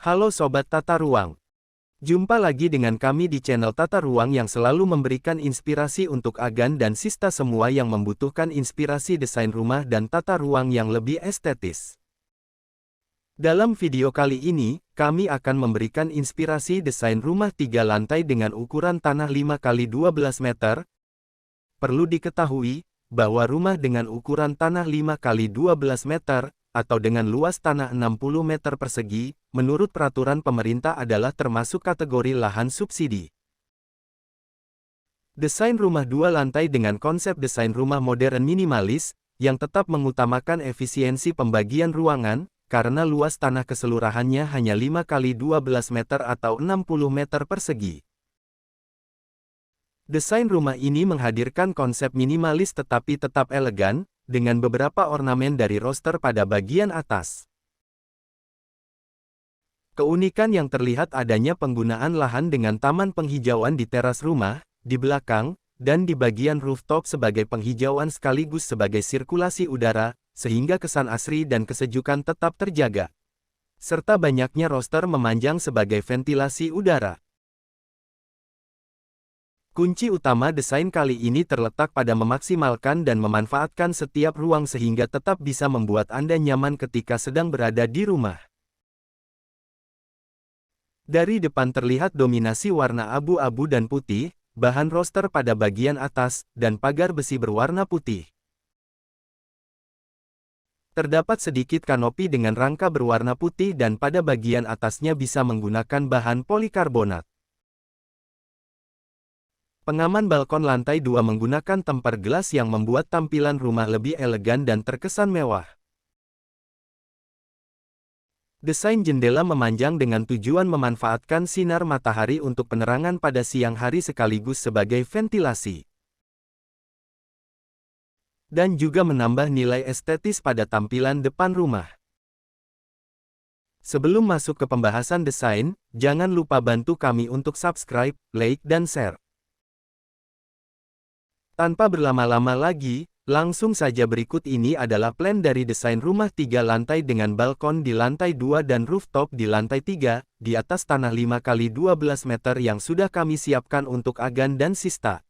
Halo Sobat Tata Ruang. Jumpa lagi dengan kami di channel Tata Ruang yang selalu memberikan inspirasi untuk Agan dan Sista semua yang membutuhkan inspirasi desain rumah dan tata ruang yang lebih estetis. Dalam video kali ini, kami akan memberikan inspirasi desain rumah 3 lantai dengan ukuran tanah 5x12 meter. Perlu diketahui, bahwa rumah dengan ukuran tanah 5x12 meter, atau dengan luas tanah 60 meter persegi, menurut peraturan pemerintah adalah termasuk kategori lahan subsidi. Desain rumah 2 lantai dengan konsep desain rumah modern minimalis, yang tetap mengutamakan efisiensi pembagian ruangan, karena luas tanah keseluruhannya hanya 5x12 meter atau 60 meter persegi. Desain rumah ini menghadirkan konsep minimalis tetapi tetap elegan, dengan beberapa ornamen dari roster pada bagian atas. Keunikan yang terlihat adanya penggunaan lahan dengan taman penghijauan di teras rumah, di belakang, dan di bagian rooftop sebagai penghijauan sekaligus sebagai sirkulasi udara, sehingga kesan asri dan kesejukan tetap terjaga. Serta banyaknya roster memanjang sebagai ventilasi udara. Kunci utama desain kali ini terletak pada memaksimalkan dan memanfaatkan setiap ruang sehingga tetap bisa membuat Anda nyaman ketika sedang berada di rumah. Dari depan terlihat dominasi warna abu-abu dan putih, bahan roster pada bagian atas, dan pagar besi berwarna putih. Terdapat sedikit kanopi dengan rangka berwarna putih dan pada bagian atasnya bisa menggunakan bahan polikarbonat. Pengaman balkon lantai 2 menggunakan temper gelas yang membuat tampilan rumah lebih elegan dan terkesan mewah. Desain jendela memanjang dengan tujuan memanfaatkan sinar matahari untuk penerangan pada siang hari sekaligus sebagai ventilasi. Dan juga menambah nilai estetis pada tampilan depan rumah. Sebelum masuk ke pembahasan desain, jangan lupa bantu kami untuk subscribe, like, dan share. Tanpa berlama-lama lagi, langsung saja berikut ini adalah plan dari desain rumah 3 lantai dengan balkon di lantai 2 dan rooftop di lantai 3, di atas tanah 5x12 meter yang sudah kami siapkan untuk Agan dan Sista.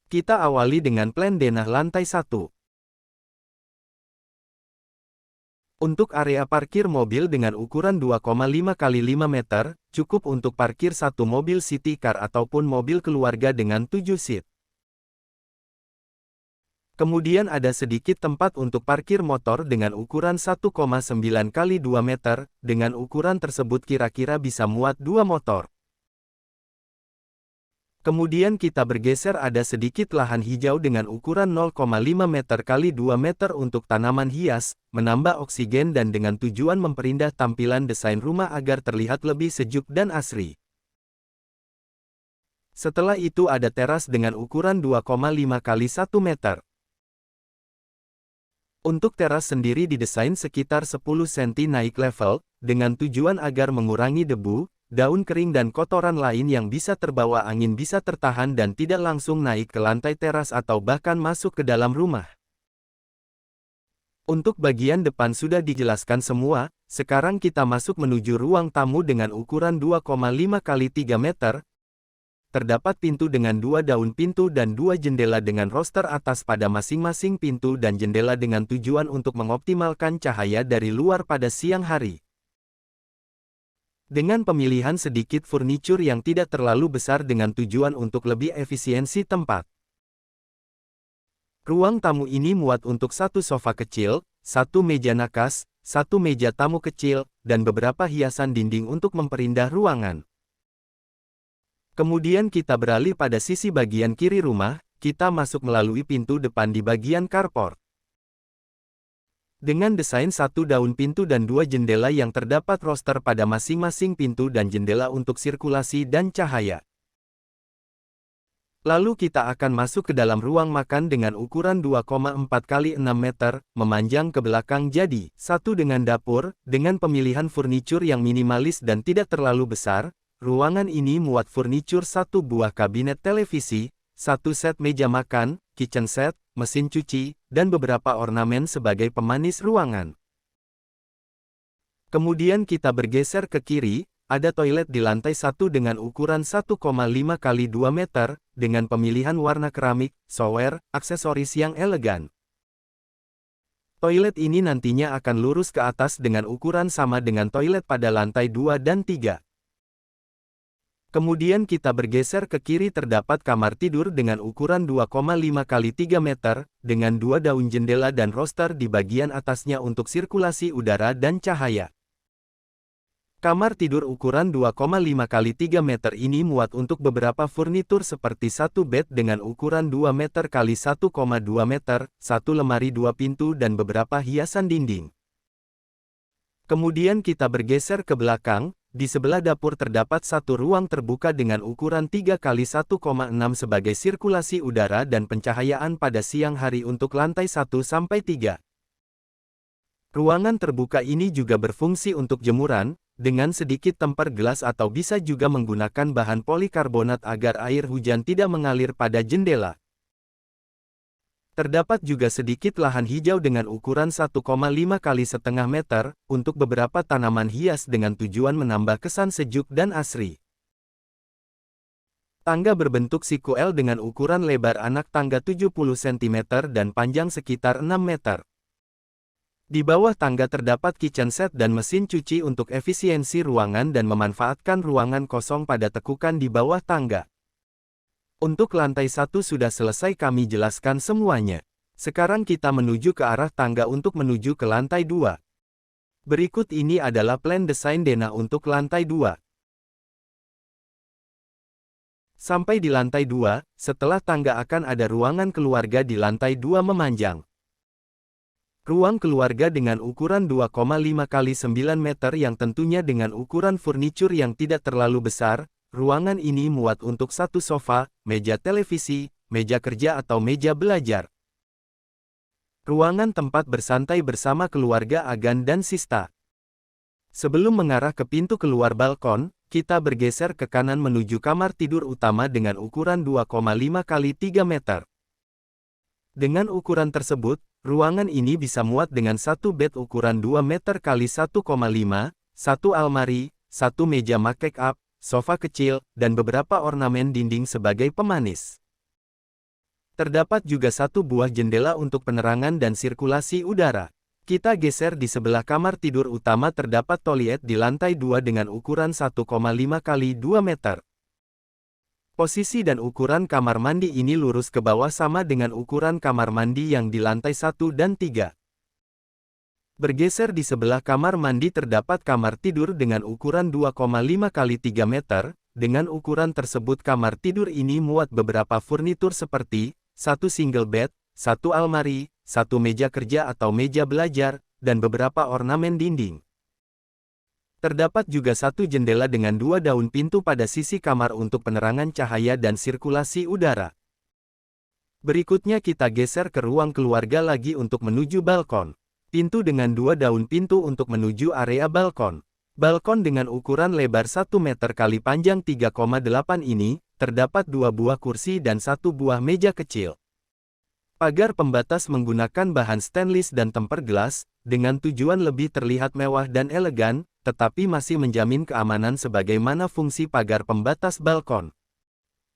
Kita awali dengan plan denah lantai 1. Untuk area parkir mobil dengan ukuran 2,5x5 meter, cukup untuk parkir satu mobil city car ataupun mobil keluarga dengan 7 seat. Kemudian ada sedikit tempat untuk parkir motor dengan ukuran 1,9x2 meter, dengan ukuran tersebut kira-kira bisa muat 2 motor. Kemudian kita bergeser ada sedikit lahan hijau dengan ukuran 0,5 meter x 2 meter untuk tanaman hias, menambah oksigen dan dengan tujuan memperindah tampilan desain rumah agar terlihat lebih sejuk dan asri. Setelah itu ada teras dengan ukuran 2,5x 1 meter. Untuk teras sendiri didesain sekitar 10 cm naik level, dengan tujuan agar mengurangi debu, daun kering dan kotoran lain yang bisa terbawa angin bisa tertahan dan tidak langsung naik ke lantai teras atau bahkan masuk ke dalam rumah. Untuk bagian depan sudah dijelaskan semua, sekarang kita masuk menuju ruang tamu dengan ukuran 2,5x3 meter. Terdapat pintu dengan 2 daun pintu dan 2 jendela dengan roster atas pada masing-masing pintu dan jendela dengan tujuan untuk mengoptimalkan cahaya dari luar pada siang hari. Dengan pemilihan sedikit furnitur yang tidak terlalu besar dengan tujuan untuk lebih efisiensi tempat. Ruang tamu ini muat untuk 1 sofa kecil, 1 meja nakas, 1 meja tamu kecil, dan beberapa hiasan dinding untuk memperindah ruangan. Kemudian kita beralih pada sisi bagian kiri rumah, kita masuk melalui pintu depan di bagian carport. Dengan desain 1 daun pintu dan 2 jendela yang terdapat roster pada masing-masing pintu dan jendela untuk sirkulasi dan cahaya. Lalu kita akan masuk ke dalam ruang makan dengan ukuran 2,4x6 meter, memanjang ke belakang jadi, satu dengan dapur, dengan pemilihan furnitur yang minimalis dan tidak terlalu besar. Ruangan ini muat furnitur 1 buah kabinet televisi, 1 set meja makan, kitchen set, mesin cuci, dan beberapa ornamen sebagai pemanis ruangan. Kemudian kita bergeser ke kiri, ada toilet di lantai 1 dengan ukuran 1,5 kali 2 meter, dengan pemilihan warna keramik, shower, aksesoris yang elegan. Toilet ini nantinya akan lurus ke atas dengan ukuran sama dengan toilet pada lantai 2 dan 3. Kemudian kita bergeser ke kiri, terdapat kamar tidur dengan ukuran 2,5 kali 3 meter, dengan 2 daun jendela dan roster di bagian atasnya untuk sirkulasi udara dan cahaya. Kamar tidur ukuran 2,5 kali 3 meter ini muat untuk beberapa furnitur seperti satu bed dengan ukuran 2 meter kali 1,2 meter, satu lemari 2 pintu dan beberapa hiasan dinding. Kemudian kita bergeser ke belakang. Di sebelah dapur terdapat satu ruang terbuka dengan ukuran 3 kali 1,6 sebagai sirkulasi udara dan pencahayaan pada siang hari untuk lantai 1-3. Ruangan terbuka ini juga berfungsi untuk jemuran, dengan sedikit temper gelas atau bisa juga menggunakan bahan polikarbonat agar air hujan tidak mengalir pada jendela. Terdapat juga sedikit lahan hijau dengan ukuran 1,5 kali setengah meter, untuk beberapa tanaman hias dengan tujuan menambah kesan sejuk dan asri. Tangga berbentuk siku L dengan ukuran lebar anak tangga 70 cm dan panjang sekitar 6 meter. Di bawah tangga terdapat kitchen set dan mesin cuci untuk efisiensi ruangan dan memanfaatkan ruangan kosong pada tekukan di bawah tangga. Untuk lantai 1 sudah selesai kami jelaskan semuanya. Sekarang kita menuju ke arah tangga untuk menuju ke lantai 2. Berikut ini adalah plan desain denah untuk lantai 2. Sampai di lantai 2, setelah tangga akan ada ruangan keluarga di lantai 2 memanjang. Ruang keluarga dengan ukuran 2,5 kali 9 meter yang tentunya dengan ukuran furnitur yang tidak terlalu besar. Ruangan ini muat untuk satu sofa, meja televisi, meja kerja atau meja belajar. Ruangan tempat bersantai bersama keluarga Agan dan Sista. Sebelum mengarah ke pintu keluar balkon, kita bergeser ke kanan menuju kamar tidur utama dengan ukuran 2,5 kali 3 meter. Dengan ukuran tersebut, ruangan ini bisa muat dengan satu bed ukuran 2 meter kali 1,5, satu almari, satu meja make up, sofa kecil, dan beberapa ornamen dinding sebagai pemanis. Terdapat juga satu buah jendela untuk penerangan dan sirkulasi udara. Kita geser di sebelah kamar tidur utama terdapat toilet di lantai 2 dengan ukuran 1,5 kali 2 meter. Posisi dan ukuran kamar mandi ini lurus ke bawah sama dengan ukuran kamar mandi yang di lantai 1 dan 3. Bergeser di sebelah kamar mandi terdapat kamar tidur dengan ukuran 2,5 kali 3 meter, dengan ukuran tersebut kamar tidur ini muat beberapa furnitur seperti, satu single bed, satu almari, satu meja kerja atau meja belajar, dan beberapa ornamen dinding. Terdapat juga satu jendela dengan 2 daun pintu pada sisi kamar untuk penerangan cahaya dan sirkulasi udara. Berikutnya kita geser ke ruang keluarga lagi untuk menuju balkon. Pintu dengan 2 daun pintu untuk menuju area balkon. Balkon dengan ukuran lebar 1 meter kali panjang 3,8 ini, terdapat 2 buah kursi dan 1 buah meja kecil. Pagar pembatas menggunakan bahan stainless dan temper gelas, dengan tujuan lebih terlihat mewah dan elegan, tetapi masih menjamin keamanan sebagaimana fungsi pagar pembatas balkon.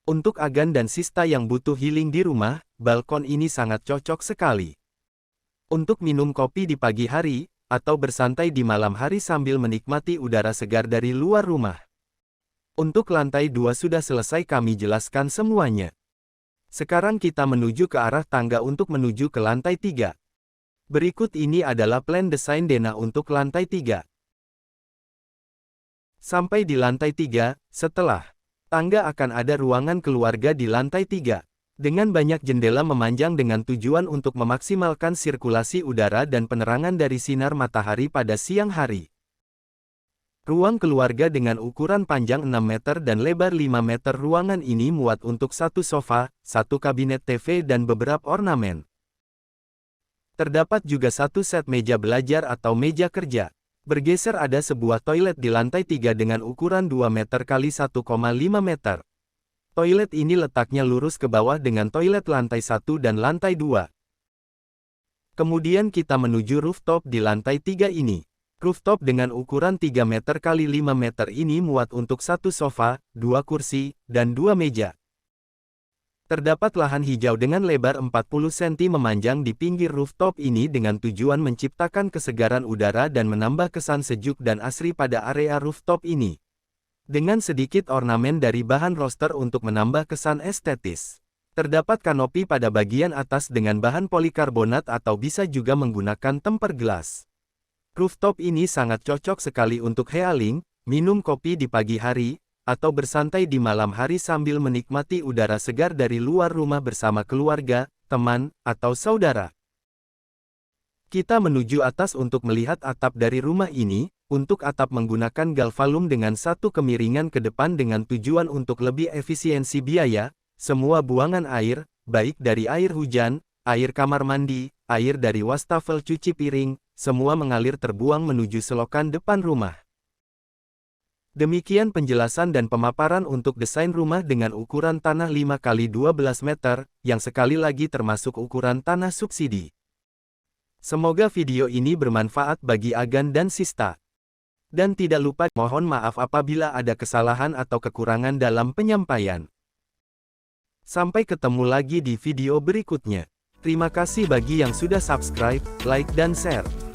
Untuk Agan dan Sista yang butuh healing di rumah, balkon ini sangat cocok sekali. Untuk minum kopi di pagi hari, atau bersantai di malam hari sambil menikmati udara segar dari luar rumah. Untuk lantai 2 sudah selesai kami jelaskan semuanya. Sekarang kita menuju ke arah tangga untuk menuju ke lantai 3. Berikut ini adalah plan desain denah untuk lantai 3. Sampai di lantai 3, setelah tangga akan ada ruangan keluarga di lantai 3. Dengan banyak jendela memanjang dengan tujuan untuk memaksimalkan sirkulasi udara dan penerangan dari sinar matahari pada siang hari. Ruang keluarga dengan ukuran panjang 6 meter dan lebar 5 meter ruangan ini muat untuk satu sofa, satu kabinet TV dan beberapa ornamen. Terdapat juga satu set meja belajar atau meja kerja. Bergeser ada sebuah toilet di lantai 3 dengan ukuran 2 meter kali 1,5 meter. Toilet ini letaknya lurus ke bawah dengan toilet lantai 1 dan lantai 2. Kemudian kita menuju rooftop di lantai 3 ini. Rooftop dengan ukuran 3 meter x 5 meter ini muat untuk satu sofa, 2 kursi, dan 2 meja. Terdapat lahan hijau dengan lebar 40 cm memanjang di pinggir rooftop ini dengan tujuan menciptakan kesegaran udara dan menambah kesan sejuk dan asri pada area rooftop ini. Dengan sedikit ornamen dari bahan roster untuk menambah kesan estetis. Terdapat kanopi pada bagian atas dengan bahan polikarbonat atau bisa juga menggunakan temper gelas. Rooftop ini sangat cocok sekali untuk healing, minum kopi di pagi hari, atau bersantai di malam hari sambil menikmati udara segar dari luar rumah bersama keluarga, teman, atau saudara. Kita menuju atas untuk melihat atap dari rumah ini. Untuk atap menggunakan galvalum dengan satu kemiringan ke depan dengan tujuan untuk lebih efisiensi biaya. Semua buangan air, baik dari air hujan, air kamar mandi, air dari wastafel cuci piring, semua mengalir terbuang menuju selokan depan rumah. Demikian penjelasan dan pemaparan untuk desain rumah dengan ukuran tanah 5 x 12 meter, yang sekali lagi termasuk ukuran tanah subsidi. Semoga video ini bermanfaat bagi Agan dan Sista. Dan tidak lupa, mohon maaf apabila ada kesalahan atau kekurangan dalam penyampaian. Sampai ketemu lagi di video berikutnya. Terima kasih bagi yang sudah subscribe, like dan share.